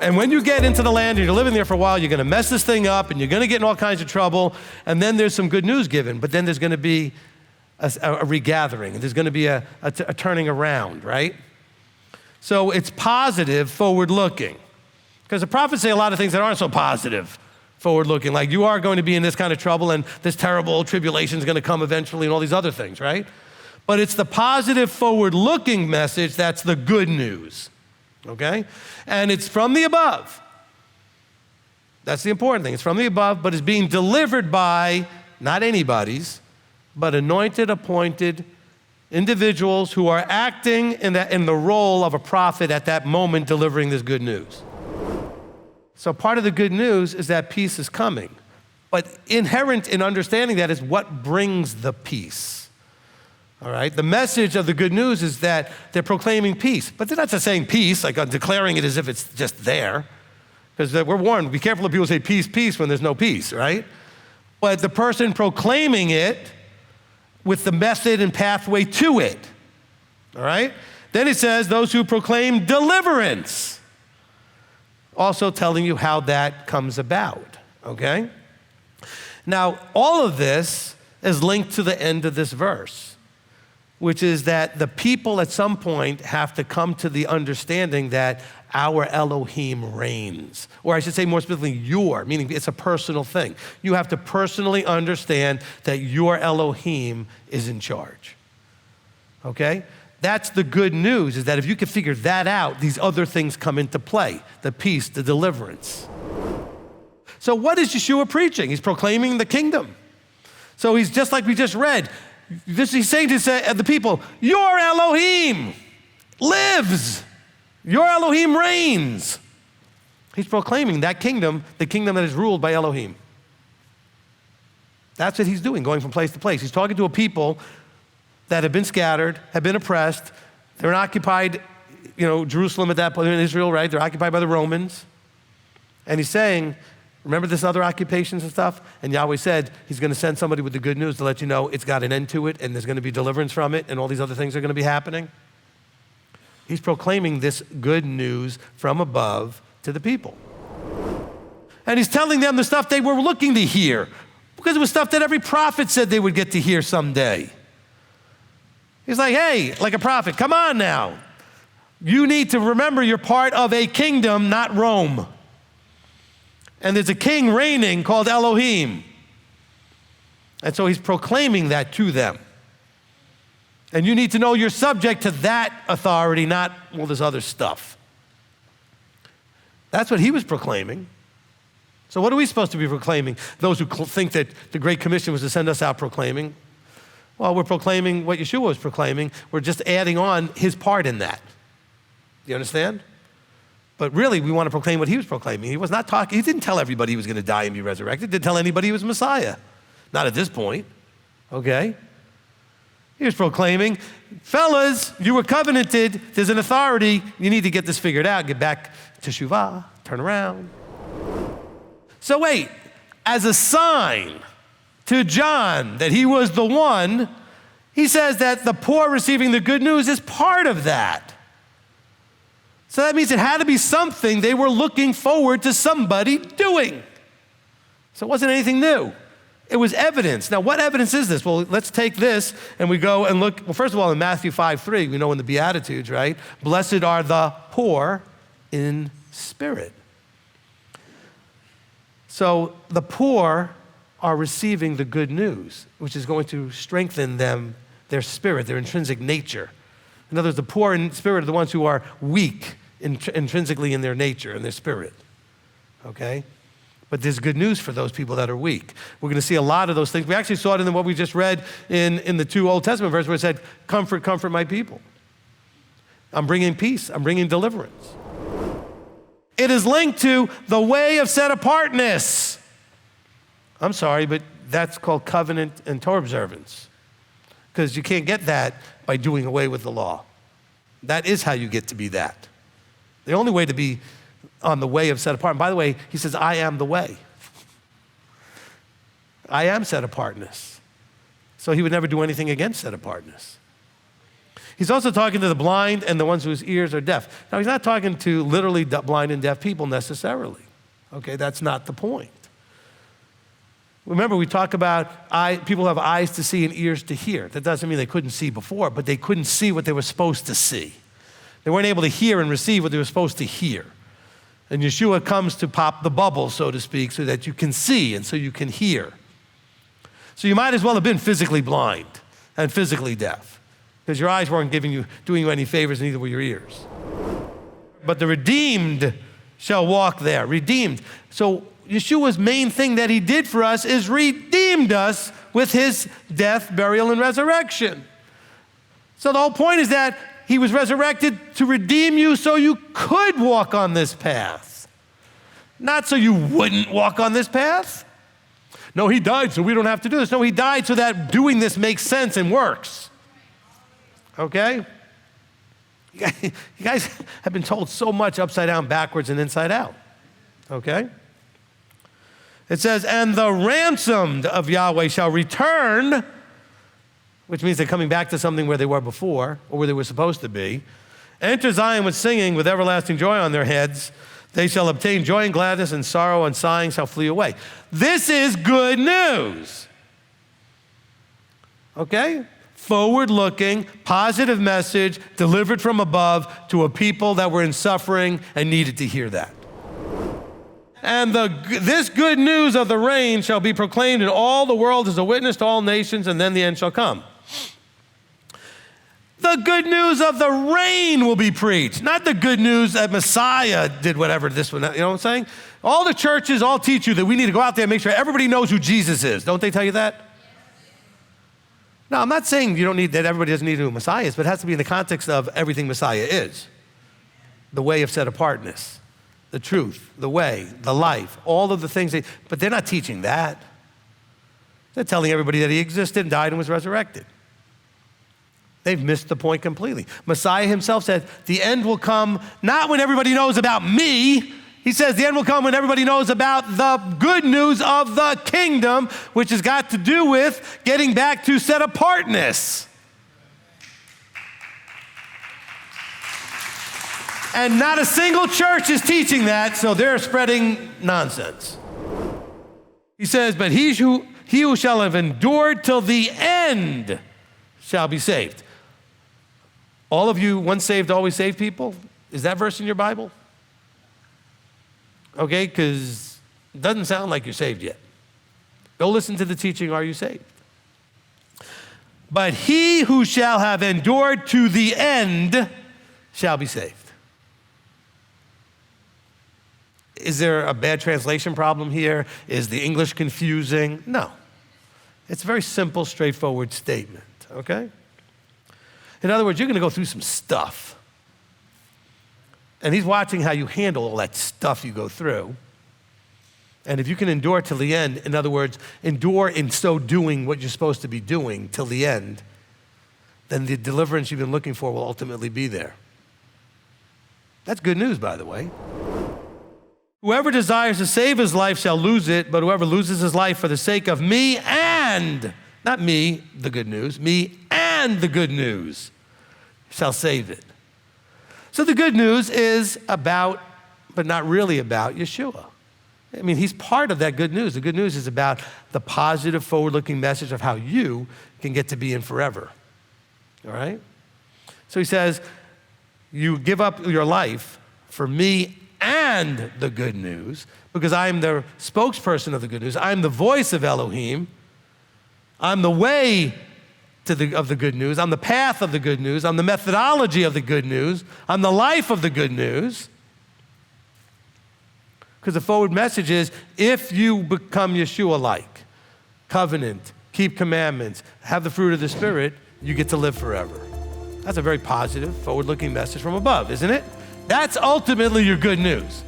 And when you get into the land and you're living there for a while, you're gonna mess this thing up and you're gonna get in all kinds of trouble, and then there's some good news given, but then there's gonna be a regathering, there's gonna be a turning around, right? So it's positive, forward-looking. Because the prophets say a lot of things that aren't so positive, forward-looking, like you are going to be in this kind of trouble and this terrible tribulation is gonna come eventually and all these other things, right? But it's the positive, forward-looking message that's the good news, okay? And it's from the above. That's the important thing. It's from the above, but it's being delivered by not anybody's, but anointed, appointed individuals who are acting in the role of a prophet at that moment delivering this good news. So part of the good news is that peace is coming. But inherent in understanding that is what brings the peace. All right, the message of the good news is that they're proclaiming peace, but they're not just saying peace, like declaring it as if it's just there, because we're warned, be careful if people say peace, peace when there's no peace, right? But the person proclaiming it with the method and pathway to it, all right? Then it says those who proclaim deliverance, also telling you how that comes about, okay? Now, all of this is linked to the end of this verse, which is that the people at some point have to come to the understanding that our Elohim reigns. Or I should say more specifically, your, meaning it's a personal thing. You have to personally understand that your Elohim is in charge, okay? That's the good news, is that if you can figure that out, these other things come into play, the peace, the deliverance. So what is Yeshua preaching? He's proclaiming the kingdom. So he's just like we just read, he's saying to the people, your Elohim lives. Your Elohim reigns. He's proclaiming that kingdom, the kingdom that is ruled by Elohim. That's what he's doing, going from place to place. He's talking to a people that have been scattered, have been oppressed. They're occupied, Jerusalem at that point in Israel, right? They're occupied by the Romans. And he's saying, remember this other occupations and stuff? And Yahweh said he's gonna send somebody with the good news to let you know it's got an end to it and there's gonna be deliverance from it and all these other things are gonna be happening. He's proclaiming this good news from above to the people. And he's telling them the stuff they were looking to hear, because it was stuff that every prophet said they would get to hear someday. He's like, hey, like a prophet, come on now. You need to remember you're part of a kingdom, not Rome. And there's a king reigning called Elohim. And so he's proclaiming that to them. And you need to know you're subject to that authority, not all this other stuff. That's what he was proclaiming. So what are we supposed to be proclaiming? Those who think that the Great Commission was to send us out proclaiming. Well, we're proclaiming what Yeshua was proclaiming. We're just adding on his part in that. You understand? But really, we want to proclaim what he was proclaiming. He was not talking, he didn't tell everybody he was going to die and be resurrected. Didn't tell anybody he was Messiah. Not at this point, okay? He was proclaiming, fellas, you were covenanted, there's an authority, you need to get this figured out, get back to Teshuvah, turn around. So wait, as a sign to John that he was the one, he says that the poor receiving the good news is part of that. So that means it had to be something they were looking forward to somebody doing. So it wasn't anything new. It was evidence. Now, what evidence is this? Well, let's take this and we go and look. Well, first of all, in Matthew 5:3, we know in the Beatitudes, right? Blessed are the poor in spirit. So the poor are receiving the good news, which is going to strengthen them, their spirit, their intrinsic nature. In other words, the poor in spirit are the ones who are weak intrinsically in their nature and their spirit, okay? But there's good news for those people that are weak. We're going to see a lot of those things. We actually saw it in what we just read in the 2 Old Testament verses where it said, comfort, comfort my people. I'm bringing peace. I'm bringing deliverance. It is linked to the way of set apartness. I'm sorry, but that's called covenant and Torah observance, because you can't get that by doing away with the law. That is how you get to be that. The only way to be on the way of set apart. And by the way, he says, I am the way. I am set apartness. So he would never do anything against set apartness. He's also talking to the blind and the ones whose ears are deaf. Now, he's not talking to literally blind and deaf people necessarily. Okay, that's not the point. Remember, we talk about people who have eyes to see and ears to hear. That doesn't mean they couldn't see before, but they couldn't see what they were supposed to see. They weren't able to hear and receive what they were supposed to hear. And Yeshua comes to pop the bubble, so to speak, so that you can see and so you can hear. So you might as well have been physically blind and physically deaf, because your eyes weren't doing you any favors, neither were your ears. But the redeemed shall walk there. Redeemed. So Yeshua's main thing that he did for us is redeemed us with his death, burial, and resurrection. So the whole point is that he was resurrected to redeem you so you could walk on this path. Not so you wouldn't walk on this path. No, he died so we don't have to do this. No, he died so that doing this makes sense and works. Okay? You guys have been told so much upside down, backwards, and inside out. Okay? It says, and the ransomed of Yahweh shall return, which means they're coming back to something where they were before, or where they were supposed to be. Enter Zion with singing, with everlasting joy on their heads. They shall obtain joy and gladness, and sorrow and sighing shall flee away. This is good news. Okay? Forward-looking, positive message delivered from above to a people that were in suffering and needed to hear that. And this good news of the reign shall be proclaimed in all the world as a witness to all nations, and then the end shall come. The good news of the reign will be preached, not the good news that Messiah did whatever this one, you know what I'm saying? All the churches all teach you that we need to go out there and make sure everybody knows who Jesus is. Don't they tell you that? No, I'm not saying you don't need that everybody doesn't need to know who Messiah is, but it has to be in the context of everything Messiah is. The way of set apartness, the truth, the way, the life, all of the things, but they're not teaching that. They're telling everybody that he existed and died and was resurrected. They've missed the point completely. Messiah himself said, the end will come not when everybody knows about me. He says the end will come when everybody knows about the good news of the kingdom, which has got to do with getting back to set apartness. And not a single church is teaching that, so they're spreading nonsense. He says, but he who shall have endured till the end shall be saved. All of you once saved, always saved people? Is that verse in your Bible? Okay, because it doesn't sound like you're saved yet. Go listen to the teaching, are you saved? But he who shall have endured to the end shall be saved. Is there a bad translation problem here? Is the English confusing? No. It's a very simple, straightforward statement, okay? In other words, you're going to go through some stuff. And he's watching how you handle all that stuff you go through. And if you can endure till the end, in other words, endure in so doing what you're supposed to be doing till the end, then the deliverance you've been looking for will ultimately be there. That's good news, by the way. Whoever desires to save his life shall lose it, but whoever loses his life for the sake of me and, not me, the good news, me and the good news, shall save it. So the good news is about, but not really about, Yeshua. I mean, he's part of that good news. The good news is about the positive, forward-looking message of how you can get to be in forever. All right? So he says, you give up your life for me and the good news, because I am the spokesperson of the good news. I'm the voice of Elohim. I'm the way of the good news. I'm the path of the good news. I'm the methodology of the good news. I'm the life of the good news. Because the forward message is, if you become Yeshua-like, covenant, keep commandments, have the fruit of the Spirit, you get to live forever. That's a very positive, forward-looking message from above, isn't it? That's ultimately your good news.